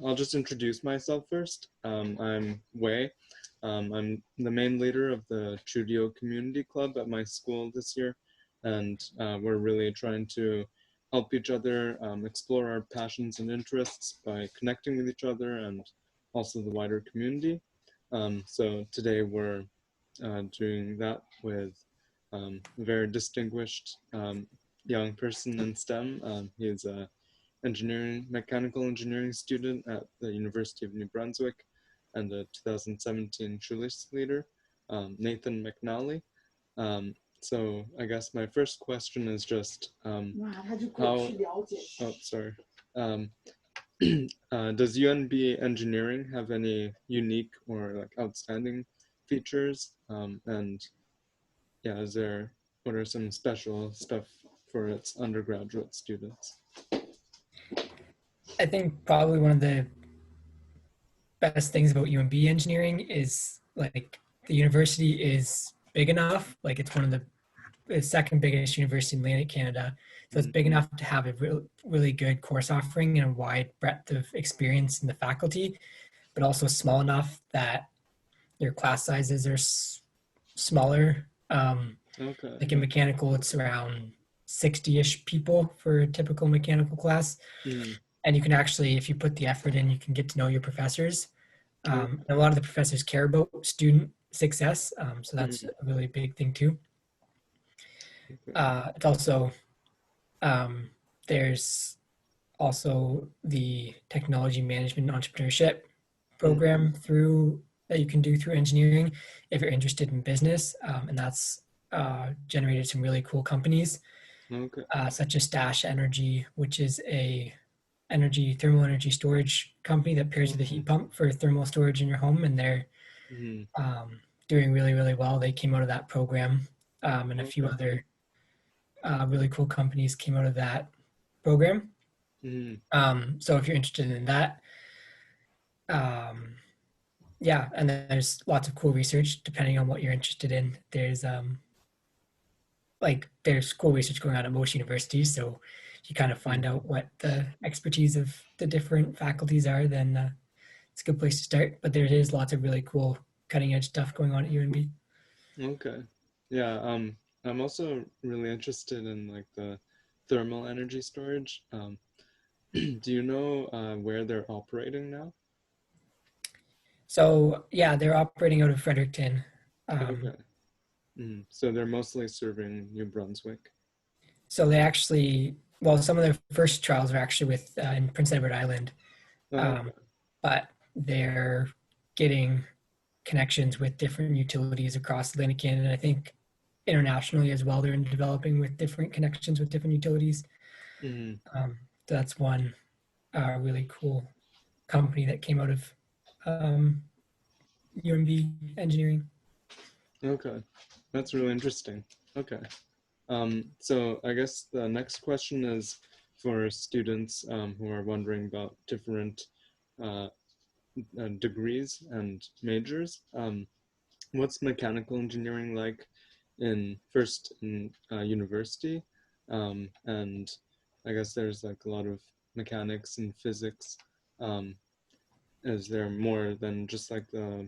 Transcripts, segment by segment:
I'll just introduce myself first. I'm Wei. I'm the main leader of the Chudio Community Club at my school this year, and we're really trying to help each other explore our passions and interests by connecting with each other and also the wider community. So today we're doing that with a very distinguished young person in STEM. He's a mechanical engineering student at the University of New Brunswick and a 2017 Schulich Leader, Nathan McNally. So I guess my first question is just how, oh, sorry. Does UNB engineering have any unique or like outstanding features? And yeah, what are some special stuff for its undergraduate students? I think probably one of the best things about UNB engineering is like the university is big enough. Like it's one of the second biggest university in Atlantic Canada. So it's big enough to have a really good course offering and a wide breadth of experience in the faculty, but also small enough that your class sizes are smaller. Okay. Like in mechanical, it's around 60-ish people for a typical mechanical class. And you can actually, if you put the effort in, you can get to know your professors. And a lot of the professors care about student success. So that's a really big thing too. It's also, there's also the technology management and entrepreneurship program that you can do through engineering if you're interested in business. And that's generated some really cool companies, such as Dash Energy, which is a thermal energy storage company that pairs with a heat pump for thermal storage in your home, and they're doing really, really well. They came out of that program, and a few other really cool companies came out of that program. So if you're interested in that, yeah, and then there's lots of cool research depending on what you're interested in. There's cool research going on at most universities, so you kind of find out what the expertise of the different faculties are, then it's a good place to start. But there is lots of really cool cutting edge stuff going on at UNB. Okay. Yeah, I'm also really interested in like the thermal energy storage. Do you know where they're operating now? So yeah, they're operating out of Fredericton. Okay. So they're mostly serving New Brunswick. So they actually, well, some of their first trials are actually with in Prince Edward Island, but they're getting connections with different utilities across Atlantic Canada. I think internationally as well, they're developing with different connections with different utilities. So that's one really cool company that came out of UNB engineering. Okay, that's really interesting. Okay. So I guess the next question is for students who are wondering about different degrees and majors. What's mechanical engineering like in university? And I guess there's like a lot of mechanics and physics. Is there more than just like the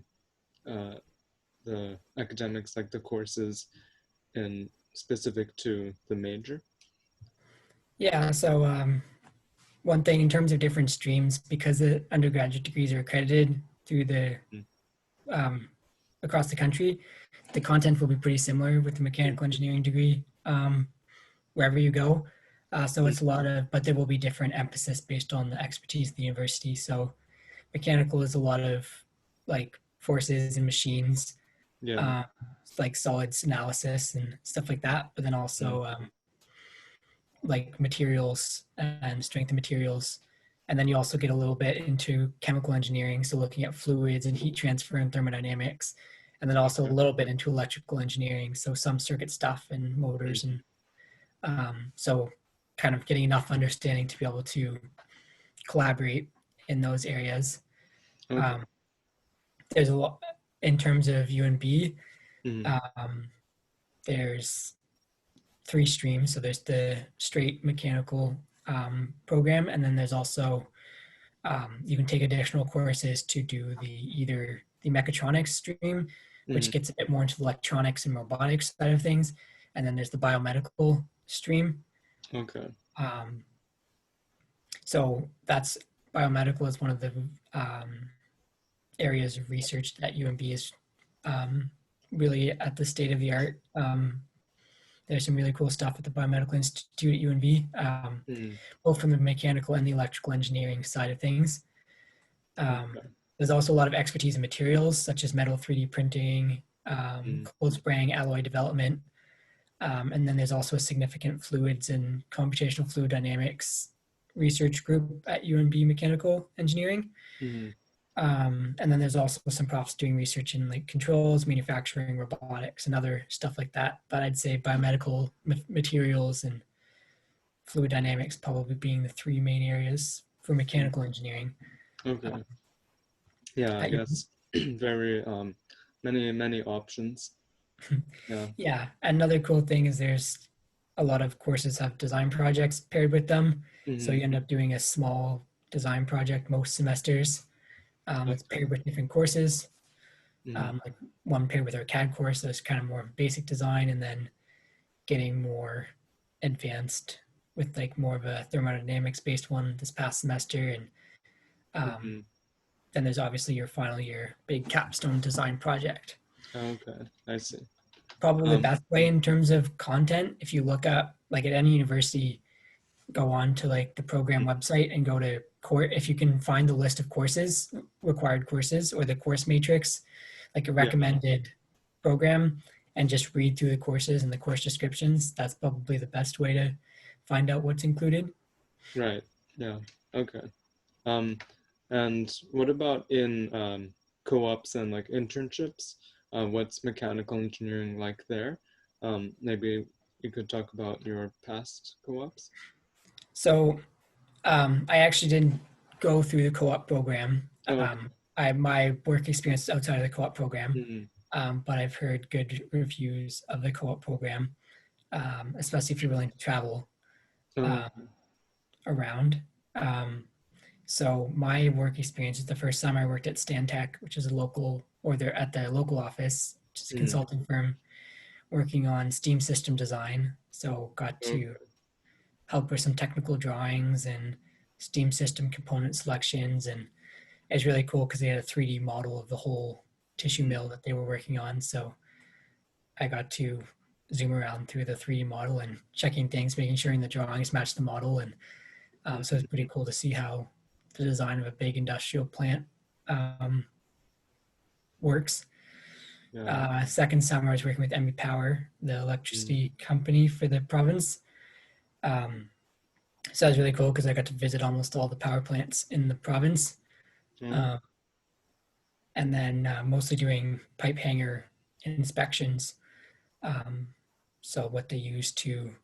academics, like the courses in specific to the major? Yeah, so one thing in terms of different streams, because the undergraduate degrees are accredited through the across the country, the content will be pretty similar with the mechanical engineering degree wherever you go. So it's a lot of, but there will be different emphasis based on the expertise of the university. So mechanical is a lot of like forces and machines, like solids analysis and stuff like that. But then also like materials and strength of materials. And then you also get a little bit into chemical engineering, so looking at fluids and heat transfer and thermodynamics, and then also a little bit into electrical engineering, so some circuit stuff and motors, and so kind of getting enough understanding to be able to collaborate in those areas. There's a lot in terms of UNB. There's 3 streams. So there's the straight mechanical program, and then there's also You can take additional courses to do either the mechatronics stream, which gets a bit more into the electronics and robotics side of things, and then there's the biomedical stream. Okay. So that's biomedical is one of the areas of research that UNB is really at the state of the art. There's some really cool stuff at the Biomedical Institute at UNB, both from the mechanical and the electrical engineering side of things. There's also a lot of expertise in materials such as metal 3D printing, cold spraying, alloy development. And then there's also a significant fluids and computational fluid dynamics research group at UNB Mechanical Engineering. And then there's also some profs doing research in like controls, manufacturing, robotics, and other stuff like that. But I'd say biomedical materials and fluid dynamics probably being the three main areas for mechanical engineering. Okay. Yeah, I guess very many options. Yeah. Yeah. Another cool thing is there's a lot of courses have design projects paired with them. So you end up doing a small design project most semesters. It's paired with different courses. Like one paired with our CAD course, so it's kind of more basic design, and then getting more advanced with like more of a thermodynamics based one this past semester. And then there's obviously your final year big capstone design project. Okay, I see. Probably the best way in terms of content, if you look up like at any university, go on to like the program website and go to if you can find the list of courses, required courses, or the course matrix, like a recommended program, and just read through the courses and the course descriptions. That's probably the best way to find out what's included. Right. Yeah. Okay. And what about in co-ops and like internships? What's mechanical engineering like there? Maybe you could talk about your past co-ops. So I actually didn't go through the co-op program. My work experience is outside of the co-op program, but I've heard good reviews of the co-op program, especially if you're willing to travel around. So my work experience is the first summer I worked at Stantec, which is they're at the local office, which is a consulting firm, working on steam system design. So got to help with some technical drawings and steam system component selections. And it's really cool because they had a 3D model of the whole tissue mill that they were working on. So I got to zoom around through the 3D model and checking things, making sure the drawings match the model. And so it's pretty cool to see how the design of a big industrial plant works. Second summer, I was working with MB Power, the electricity company for the province. So that was really cool because I got to visit almost all the power plants in the province. And then mostly doing pipe hanger inspections. So what they use to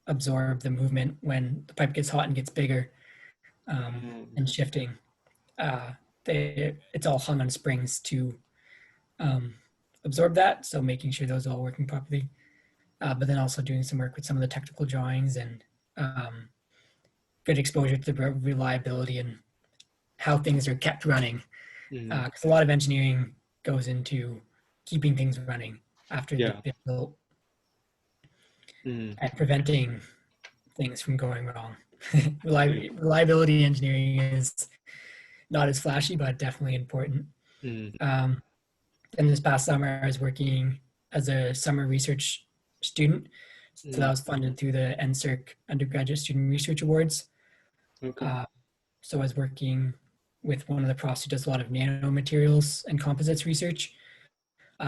absorb the movement when the pipe gets hot and gets bigger and shifting. It's all hung on springs to absorb that. So making sure those are all working properly. But then also doing some work with some of the technical drawings and good exposure to the reliability and how things are kept running. Because a lot of engineering goes into keeping things running after they've been built and preventing things from going wrong. Reliability engineering is not as flashy, but definitely important. And this past summer, I was working as a summer research student. So that was funded through the NSERC Undergraduate Student Research Awards. So I was working with one of the profs who does a lot of nanomaterials and composites research.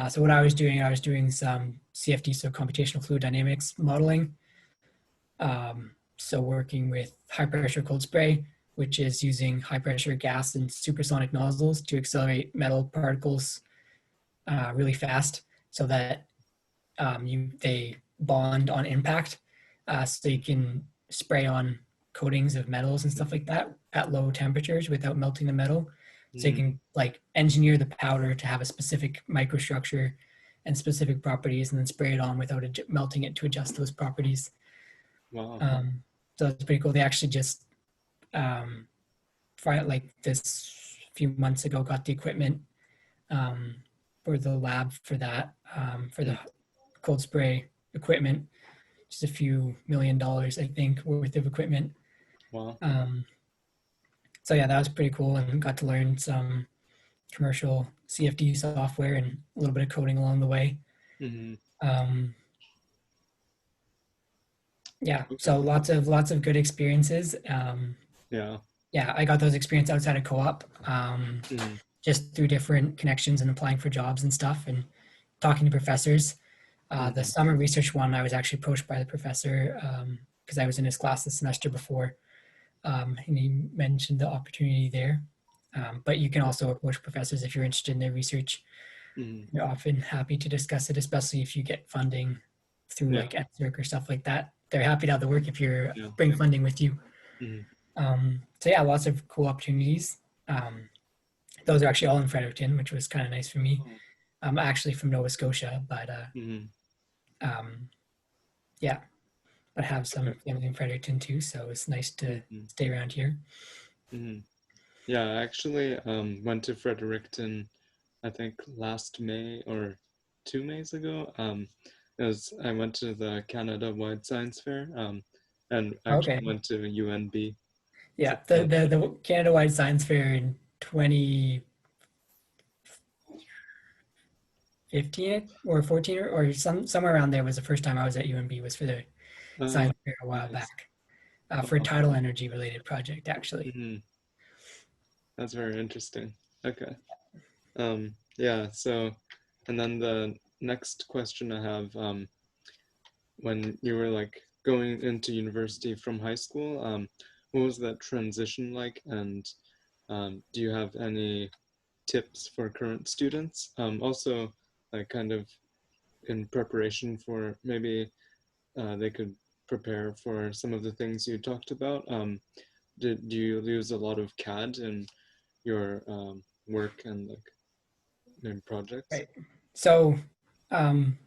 So what I was doing some CFD, so computational fluid dynamics modeling. So working with high pressure cold spray, which is using high pressure gas and supersonic nozzles to accelerate metal particles really fast so that they bond on impact. So you can spray on coatings of metals and stuff like that at low temperatures without melting the metal. So you can like engineer the powder to have a specific microstructure and specific properties and then spray it on without melting it to adjust those properties. Wow. So it's pretty cool. They actually just like this few months ago, got the equipment for the lab for that, for the cold spray equipment, just a few $1 million, I think, worth of equipment. Wow. So yeah, that was pretty cool, and got to learn some commercial CFD software and a little bit of coding along the way. Mm-hmm. Yeah, Okay. so lots of good experiences. Yeah. Yeah, I got those experience outside of co-op, Mm-hmm. just through different connections and applying for jobs and stuff, and talking to professors. The Mm-hmm. summer research one, I was actually approached by the professor because I was in his class the semester before, and he mentioned the opportunity there. But you can also approach professors if you're interested in their research. Mm-hmm. They're often happy to discuss it, especially if you get funding through Yeah. like ETSERC or stuff like that. They're happy to have the work if you're Yeah. bring funding with you. Mm-hmm. So yeah, lots of cool opportunities. Those are actually all in Fredericton, which was kind of nice for me. I'm actually from Nova Scotia, but Mm-hmm. yeah, but have some Okay. family in Fredericton too, so it's nice to Mm-hmm. stay around here. Mm-hmm. Yeah, I actually went to Fredericton, I think last May or 2 Mays ago. I went to the Canada-wide Science Fair, and Okay, actually went to UNB. So, yeah, the Canada-wide Science Fair in 2015 or 14 or somewhere around there was the first time I was at UNB, was for the uh, science fair a while nice. back, for a Wow. tidal energy related project actually. Mm-hmm. That's very interesting. Okay. Yeah. So, and then the next question I have, when you were like going into university from high school, what was that transition like? And do you have any tips for current students? Also, like kind of in preparation for maybe they could prepare for some of the things you talked about. Do you use a lot of CAD in your work and like in projects? Right. So, um,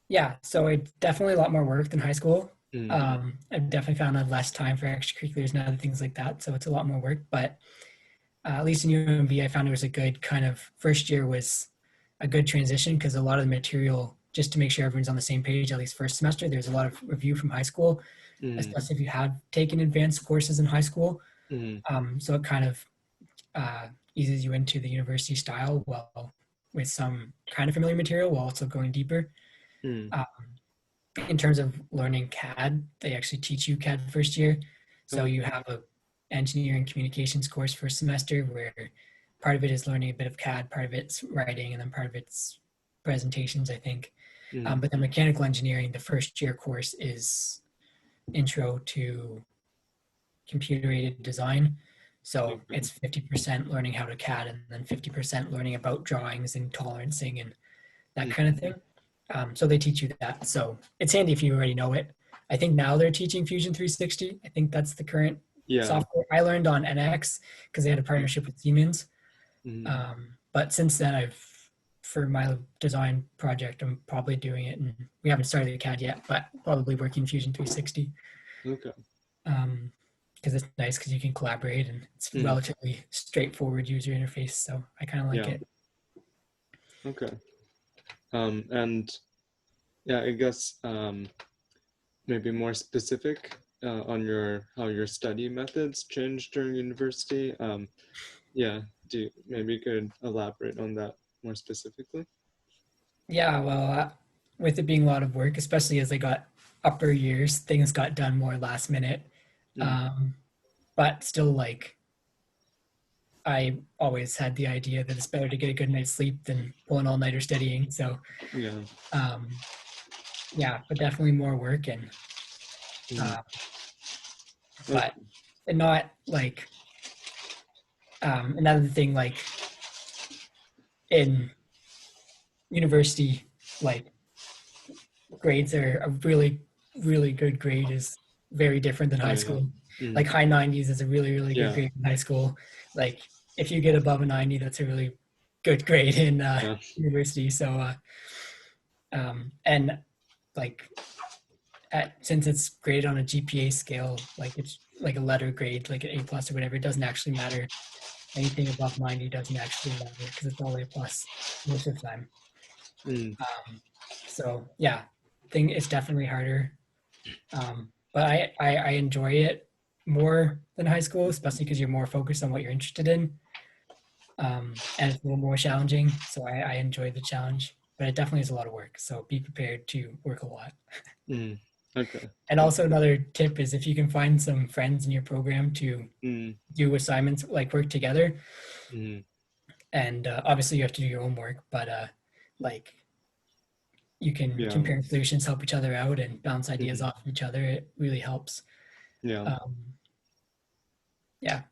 yeah, so it's definitely a lot more work than high school. Mm, I've definitely found I have less time for extracurriculars and other things like that, so it's a lot more work. But at least in UMB, I found it was a good kind of first year was a good transition because a lot of the material, just to make sure everyone's on the same page, at least first semester, there's a lot of review from high school, mm, especially if you have taken advanced courses in high school. mm, So it kind of eases you into the university style well with some kind of familiar material while also going deeper. mm. Uh, in terms of learning CAD, they actually teach you CAD first year. So Okay. you have a engineering communications course first semester where part of it is learning a bit of CAD, part of it's writing, and then part of it's presentations, I think. Mm, But the mechanical engineering, the first year course is intro to computer aided design. So okay. it's 50% learning how to CAD and then 50% learning about drawings and tolerancing and that Mm, kind of thing. So they teach you that. So it's handy if you already know it. I think now they're teaching Fusion 360. I think that's the current yeah. software. I learned on NX because they had a partnership with Siemens. Mm, But since then, for my design project, I'm probably doing it, and we haven't started the CAD yet, but probably working Fusion 360. okay. Because it's nice because you can collaborate and it's Mm, relatively straightforward user interface. So I kind of like yeah. it. Okay. And yeah, I guess maybe more specific on your how your study methods changed during university. Yeah, maybe you could elaborate on that more specifically? Yeah, well, with it being a lot of work, especially as I got upper years, things got done more last minute. Mm, Um, but still, like, I always had the idea that it's better to get a good night's sleep than pull an all nighter studying. So, yeah. um, yeah, but definitely more work and, Mm, uh, but okay. not like, another thing, like in university, like grades are a really, really good grade is very different than Oh high yeah. school. Mm, Like high 90s is a really, really good yeah. grade in high school. Like if you get above a 90, that's a really good grade in Yeah. university. So, and like since it's graded on a GPA scale, like it's like a letter grade, like an A plus or whatever. It doesn't actually matter. Anything above 90 doesn't actually matter because it's all A plus most of the time. Mm, So yeah, thing it's definitely harder. But I enjoy it more than high school, especially because you're more focused on what you're interested in. And it's a little more challenging. So I enjoy the challenge, but it definitely is a lot of work. So be prepared to work a lot. mm, okay. And also another tip is if you can find some friends in your program to Mm, do assignments, like work together, mm, and obviously you have to do your own work, but like you can yeah. compare solutions, help each other out, and bounce ideas Mhm, off of each other. It really helps. yeah. Um, yeah,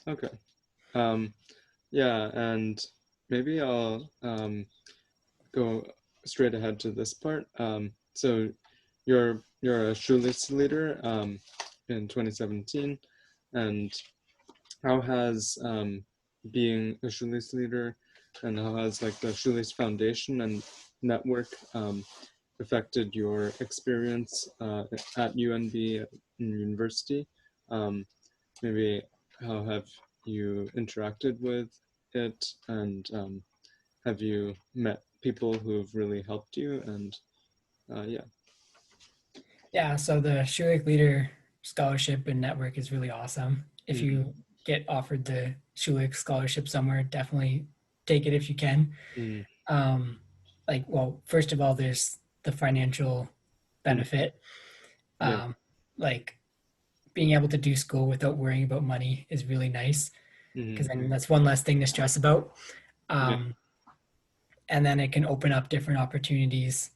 Okay. Um, yeah, and maybe I'll go straight ahead to this part. So you're a Schulich Leader in 2017, and how has being a Schulich Leader and how has like the Schulich Foundation and network affected your experience at UNB in university? Um, Maybe how have you interacted with it, and have you met people who've really helped you? And yeah. yeah. So the Schulich Leader Scholarship and Network is really awesome. If Mm, you get offered the Schulich Scholarship somewhere, definitely take it if you can. mm, Um, like, well, first of all, there's the financial mm, benefit. yeah. Um, like being able to do school without worrying about money is really nice because Mm, then that's one less thing to stress about. yeah. Um, and then it can open up different opportunities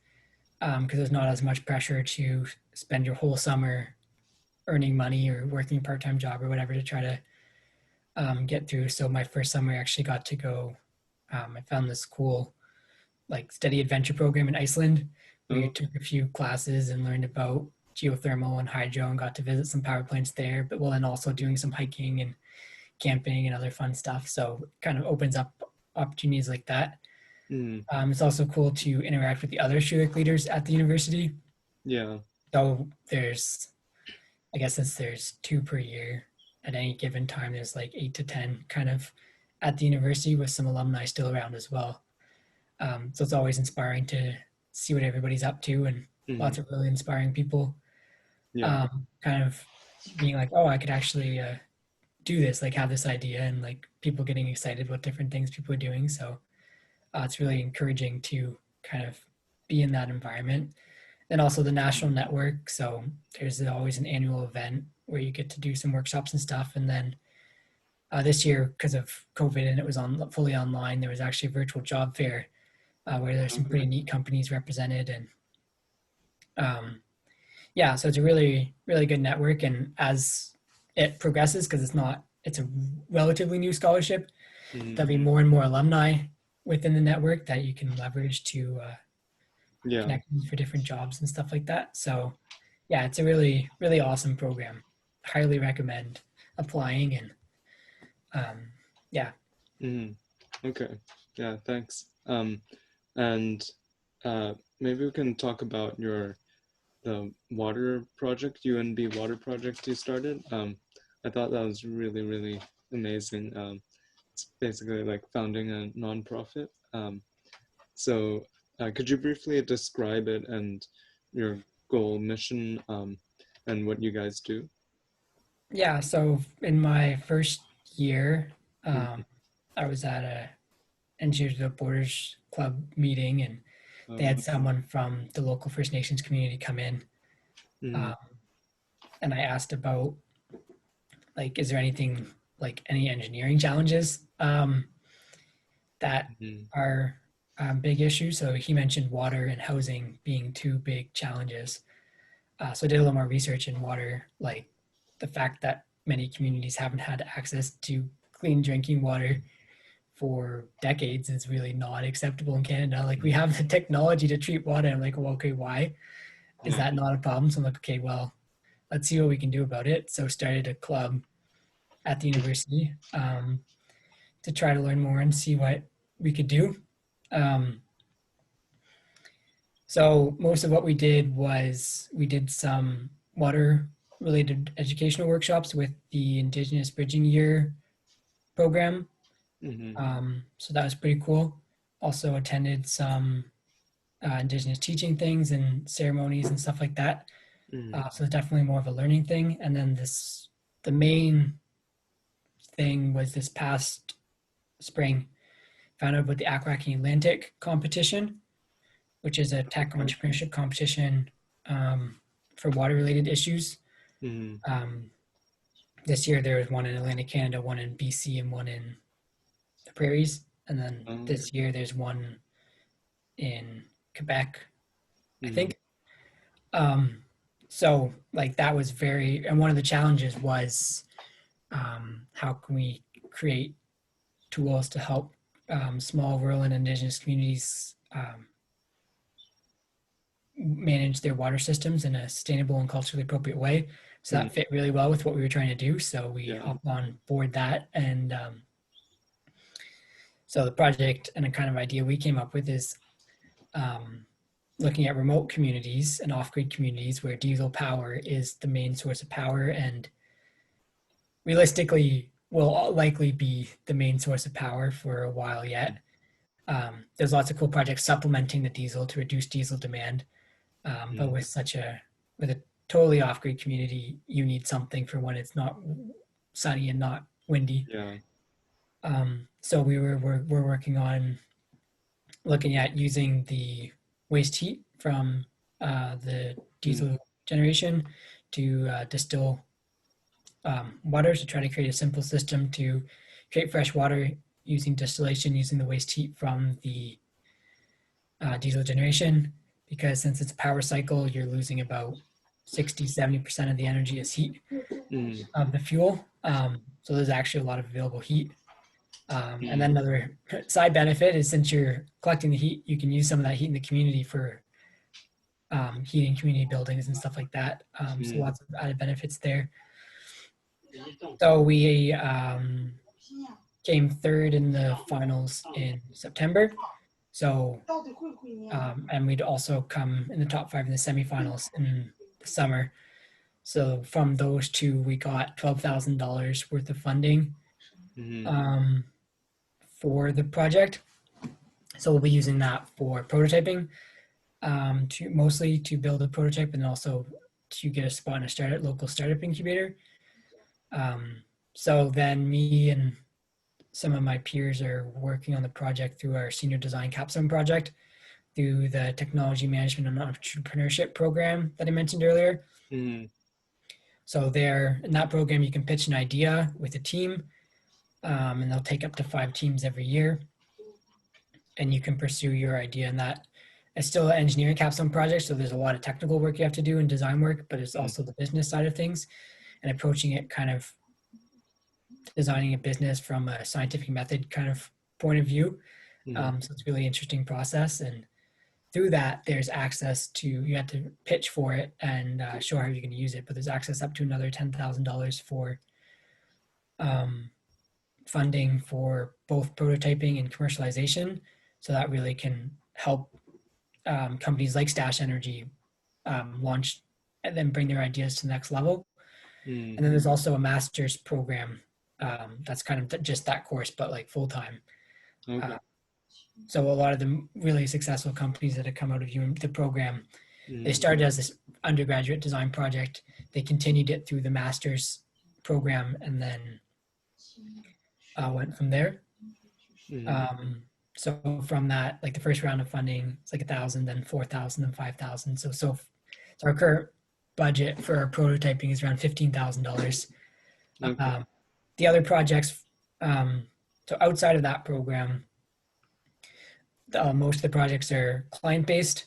because there's not as much pressure to spend your whole summer earning money or working a part-time job or whatever to try to get through. So my first summer I actually got to go. I found this cool like study adventure program in Iceland where you Oh. took a few classes and learned about geothermal and hydro and got to visit some power plants there, but well, and also doing some hiking and camping and other fun stuff. So it kind of opens up opportunities like that. Mm, It's also cool to interact with the other Schulich leaders at the university. yeah. So there's, I guess since there's two per year at any given time, there's like 8 to 10 kind of at the university with some alumni still around as well. So it's always inspiring to see what everybody's up to and Mm, lots of really inspiring people yeah. kind of being like, oh, I could actually do this, like have this idea and like people getting excited about different things people are doing. So it's really encouraging to kind of be in that environment. And also the national network. So there's always an annual event where you get to do some workshops and stuff. And then this year, because of COVID and it was on fully online, there was actually a virtual job fair where there's some Okay. pretty neat companies represented. And um, yeah, so it's a really, really good network. And as it progresses, because it's a relatively new scholarship, Mm, there'll be more and more alumni within the network that you can leverage to yeah. connect for different jobs and stuff like that. So yeah, it's a really, really awesome program. Highly recommend applying and um, yeah. Mm, okay. Yeah. Thanks. And maybe we can talk about the water project, UNB Water Project you started. I thought that was really, really amazing. It's basically like founding a nonprofit. So, could you briefly describe it and your goal, mission, and what you guys do? Yeah, so in my first year, Mm, um, I was at a Engineers Without Borders Club meeting, and they uh, had someone from the local First Nations community come in, mm, um, and I asked about like, is there anything like any engineering challenges that mm, are big issues? So he mentioned water and housing being two big challenges. So I did a little more research in water, like the fact that many communities haven't had access to clean drinking water for decades is really not acceptable in Canada. Like we mm, have the technology to treat water. I'm like, well, okay, why is yeah. that not a problem? So I'm like, okay, well, let's see what we can do about it. So started a club at the university to try to learn more and see what we could do. Um, so most of what we did was we did some water. related educational workshops with the Indigenous Bridging Year program. So that was pretty cool. Also attended some Indigenous teaching things and ceremonies and stuff like that. So definitely more of a learning thing. And then the main thing was this past spring, found out about the Aquatic Atlantic competition, which is a tech entrepreneurship competition for water-related issues. This year there was one in Atlantic Canada, one in BC, and one in the prairies. And then this year there's one in Quebec, I think. So like that was and one of the challenges was how can we create tools to help small rural and Indigenous communities manage their water systems in a sustainable and culturally appropriate way. So that fit really well with what we were trying to do. So we hopped on board that. And so the project and a kind of idea we came up with is looking at remote communities and off-grid communities where diesel power is the main source of power and realistically will likely be the main source of power for a while yet. There's lots of cool projects supplementing the diesel to reduce diesel demand. But with a totally off-grid community, you need something for when it's not sunny and not windy. So we're working on looking at using the waste heat from the diesel generation to distill water to try to create a simple system to create fresh water using distillation, using the waste heat from the diesel generation. Because since it's a power cycle, you're losing about 60-70% of the energy as heat of the fuel. So there's actually a lot of available heat. And then another side benefit is since you're collecting the heat, you can use some of that heat in the community for heating community buildings and stuff like that. So lots of added benefits there. So we came third in the finals in September. So, and we'd also come in the top 5 in the semifinals in the summer. So from those two, we got $12,000 worth of funding for the project. So we'll be using that for prototyping, mostly to build a prototype and also to get a spot in a local startup incubator. So then me and some of my peers are working on the project through our senior design capstone project through the technology management and entrepreneurship program that I mentioned earlier. So there in that program, you can pitch an idea with a team and they'll take up to 5 teams every year. And you can pursue your idea in that. It's still an engineering capstone project. So there's a lot of technical work you have to do and design work, but it's also the business side of things and approaching it kind of designing a business from a scientific method kind of point of view. So it's a really interesting process. And through that, there's access to, you have to pitch for it and show how you're going to use it, but there's access up to another $10,000 for funding for both prototyping and commercialization. So that really can help companies like Stash Energy launch and then bring their ideas to the next level. And then there's also a master's program that's kind of just that course, but like full-time. So a lot of the really successful companies that have come out of the program, they started as this undergraduate design project. They continued it through the master's program and then went from there. So from that, like the first round of funding, it's like 1,000, then 4,000, then 5,000. So our current budget for our prototyping is around $15,000. The other projects, so outside of that program, most of the projects are client-based.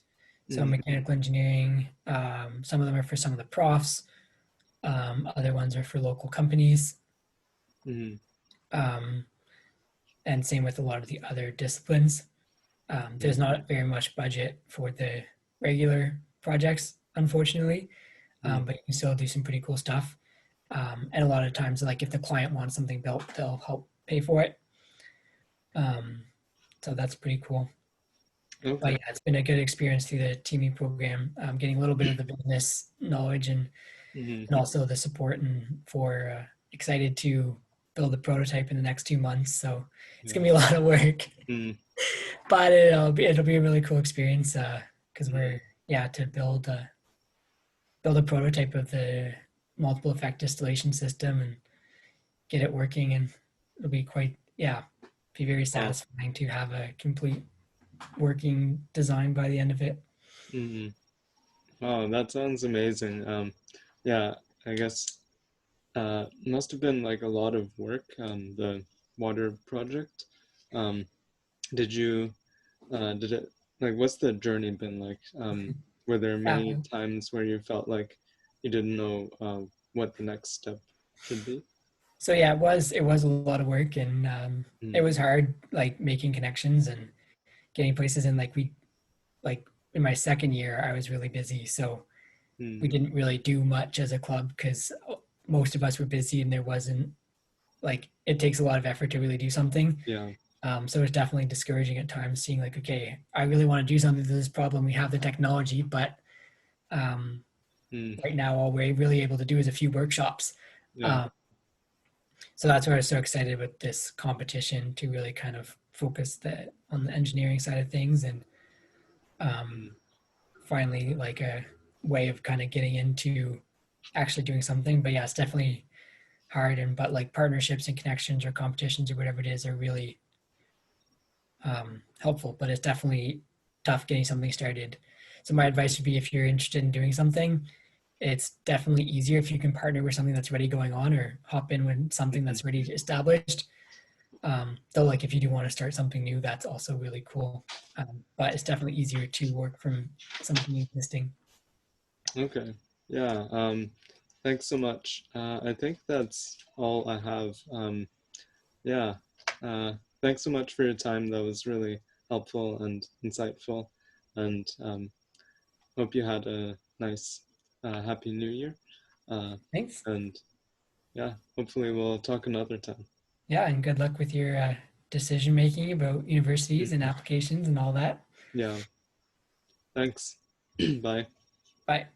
So mechanical engineering, some of them are for some of the profs. Other ones are for local companies. And same with a lot of the other disciplines. There's not very much budget for the regular projects, unfortunately, but you can still do some pretty cool stuff. And a lot of times, like if the client wants something built, they'll help pay for it. So that's pretty cool. But yeah, it's been a good experience through the teaming program, getting a little bit of the business knowledge and Mm-hmm. and also the support and for excited to build a prototype in the next 2 months. So it's Yeah. gonna be a lot of work, Mm-hmm. but it'll be a really cool experience because Mm-hmm. we're to build a prototype of the multiple effect distillation system and get it working, and it'll be quite be very Wow. satisfying to have a complete working design by the end of it. Mm-hmm. Wow, that sounds amazing. Yeah, I guess must have been like a lot of work, the water project. Um, did you did it like what's the journey been like? Were there many Yeah. times where you felt like you didn't know what the next step should be? So yeah, it was a lot of work, and it Mm, was hard, like making connections and getting places. And like in my second year, I was really busy, so we mm, didn't really do much as a club because most of us were busy, and there wasn't like it takes a lot of effort to really do something. yeah. So it's definitely discouraging at times, seeing like, okay, I really want to do something to this problem. We have the technology, but um, Mm, right now all we're really able to do is a few workshops. yeah. Um, so that's why I was so excited with this competition to really kind of focus on the engineering side of things, and um, Mm, finally like a way of kind of getting into actually doing something. But yeah, it's definitely hard, and but like partnerships and connections or competitions or whatever it is are really helpful. But it's definitely tough getting something started. So my advice would be, if you're interested in doing something, it's definitely easier if you can partner with something that's already going on, or hop in with something mhm. that's already established. Though, like if you do want to start something new, that's also really cool. But it's definitely easier to work from something existing. Okay. Yeah. Thanks so much. I think that's all I have. Yeah. Uh, Thanks so much for your time. That was really helpful and insightful. And hope you had a nice, happy New Year. Uh, Thanks. and yeah, hopefully we'll talk another time. Yeah, and good luck with your decision making about universities and Mhm. applications and all that. Yeah. Thanks. Bye. Bye.